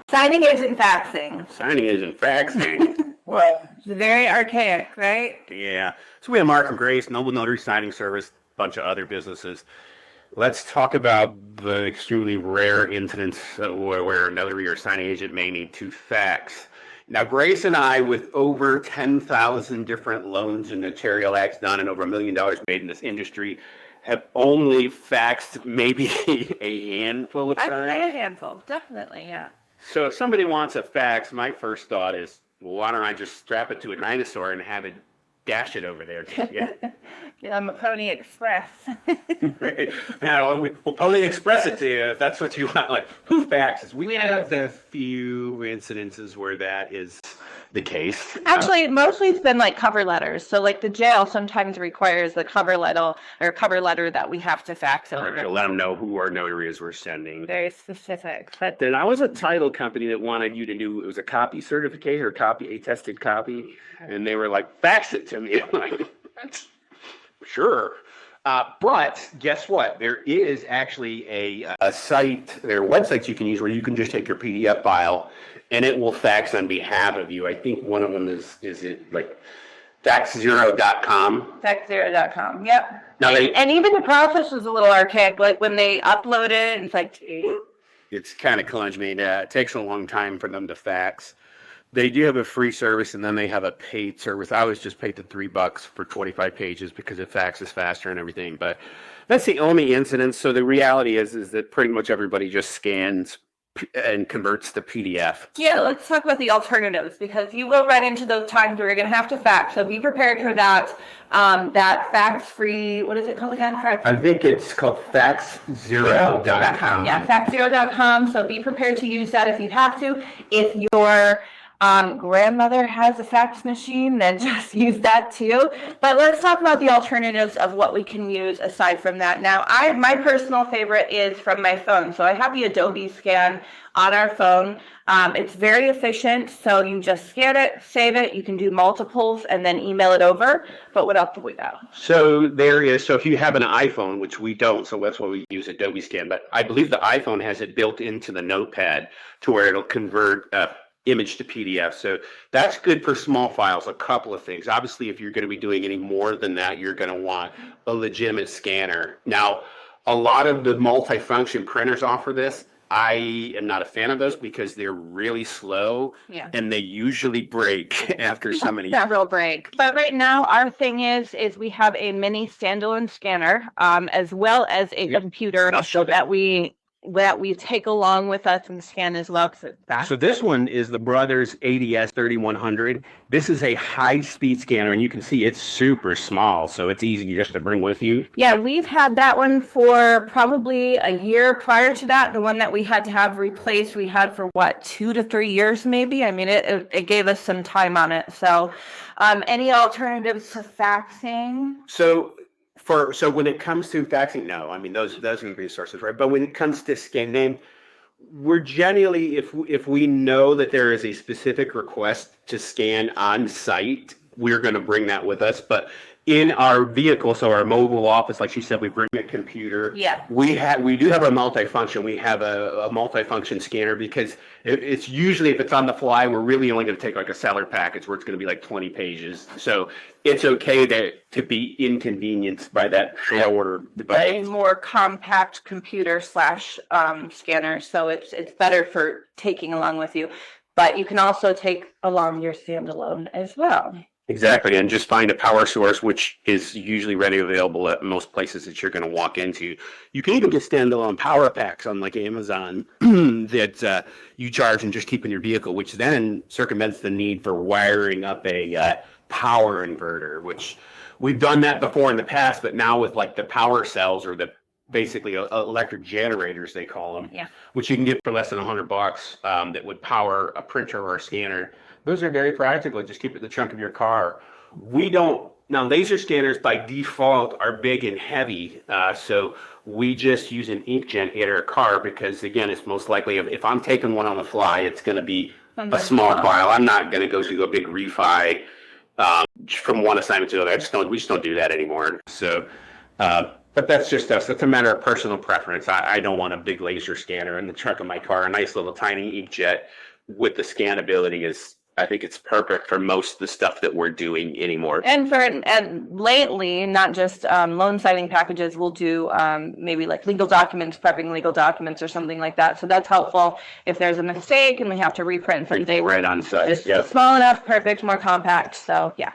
Signing isn't faxing. Signing isn't faxing. Well, it's very archaic, right? Yeah. So we have Mark and Grace, Noble Notary Signing Service, a bunch of other businesses. Let's talk about the extremely rare incidents where a notary or signing agent may need to fax. Now, Grace and I, with over 10,000 different loans and notarial acts done and over $1 million made in this industry, have only faxed maybe a handful of I'd times. say a handful, definitely, yeah. So if somebody wants a fax, my first thought is, well, why don't I just strap it to a dinosaur and have it dash it over there? Yeah. Yeah, I'm a Pony Express. Right. Now, we'll Pony Express it to you if that's what you want. Like, who faxes? We have a few incidences where that is the case. Actually, mostly it's been like cover letters. So like the jail sometimes requires the cover letter that we have to fax over. To let them know who our notary is we're sending. Very specific. But Then I was a title company that wanted you to do, it was a copy certificate or a tested copy. And they were like, fax it to me. I'm like, that's sure. But guess what? There is actually a site, there are websites you can use where you can just take your PDF file and it will fax on behalf of you. I think one of them is it like faxzero.com. Faxzero.com, yep. Now And even the process is a little archaic. Like when they upload it, it's like, it's kind of clunky. It takes a long time for them to fax. They do have a free service and then they have a paid service. I was just paid the $3 for 25 pages because it faxes faster and everything. But that's the only incident. So the reality is that pretty much everybody just scans and converts the PDF. yeah, let's talk about the alternatives because you will run into those times where you're going to have to fax. So be prepared for that. That fax-free, what is it called again? I think it's called faxzero.com. Yeah, faxzero.com. So be prepared to use that if you have to. If your grandmother has a fax machine, then just use that too. But let's talk about the alternatives of what we can use aside from that. Now, my personal favorite is from my phone. So I have the Adobe Scan on our phone. It's very efficient. So you just scan it, save it. You can do multiples and then email it over. But what else do we know? So there is, so if you have an iPhone, which we don't, so that's why we use Adobe Scan, but I believe the iPhone has it built into the notepad to where it'll convert image to PDF. So that's good for small files. A couple of things. Obviously, if you're going to be doing any more than that, you're going to want a legitimate scanner. Now, a lot of the multifunction printers offer this. I am not a fan of those because they're really slow and they usually break after so many. Several break. But right now, our thing is we have a mini standalone scanner as well as a computer that we take along with us and scan as well. So this one is the Brothers ADS 3100. This is a high-speed scanner, and you can see it's super small, so it's easy just to bring with you. Yeah, we've had that one for probably a year prior to that. The one that we had to have replaced, we had for 2 to 3 years maybe. I mean, it gave us some time on it. So any alternatives to faxing? So when it comes to faxing, no, I mean those are resources, right? But when it comes to scanning, we're generally, if we know that there is a specific request to scan on site, we're going to bring that with us. But in our vehicle, so our mobile office, like she said, we bring a computer. Yeah. We do have a multifunction. We have a multifunction scanner because it's usually, if it's on the fly, we're really only going to take like a seller package where it's going to be like 20 pages. So it's okay to be inconvenienced by that short order device. A more compact computer / scanner. So it's better for taking along with you. But you can also take along your standalone as well. Exactly, and just find a power source, which is usually readily available at most places that you're going to walk into. You can even get standalone power packs on like Amazon that you charge and just keep in your vehicle, which then circumvents the need for wiring up a power inverter, which we've done that before in the past, but now with like the power cells or the basically electric generators, they call them, which you can get for less than $100 that would power a printer or a scanner. Those are very practical. Just keep it in the trunk of your car. Now laser scanners by default are big and heavy, so we just use an inkjet in our car because, again, it's most likely, if I'm taking one on the fly, it's going to be a small file. I'm not going to go through a big refi from one assignment to the other. We just don't do that anymore. So But that's just us. It's a matter of personal preference. I don't want a big laser scanner in the trunk of my car. A nice little tiny inkjet with the scan ability is, I think it's perfect for most of the stuff that we're doing anymore. And lately, not just loan signing packages, we'll do maybe like legal documents, prepping legal documents or something like that. So that's helpful if there's a mistake and we have to reprint something. Right on site. It's Yep. small enough, perfect, more compact. So yeah.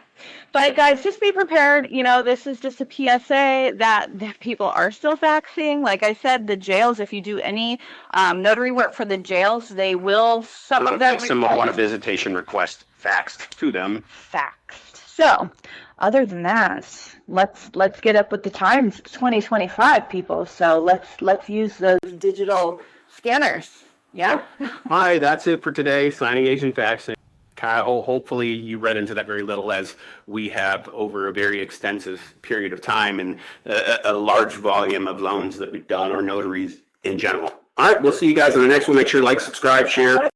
But guys, just be prepared. You know, this is just a PSA that people are still faxing. Like I said, the jails, if you do any notary work for the jails, they will, some of them Some will want a visitation request faxed to them. faxed. So, other than that, let's get up with the times. It's 2025, people. So let's use those digital scanners. Yeah. Hi, that's it for today. Signing agent faxing. Kyle, hopefully you read into that very little, as we have over a very extensive period of time and a large volume of loans that we've done, or notaries in general. All right, we'll see you guys in the next one. Make sure to like, subscribe, share.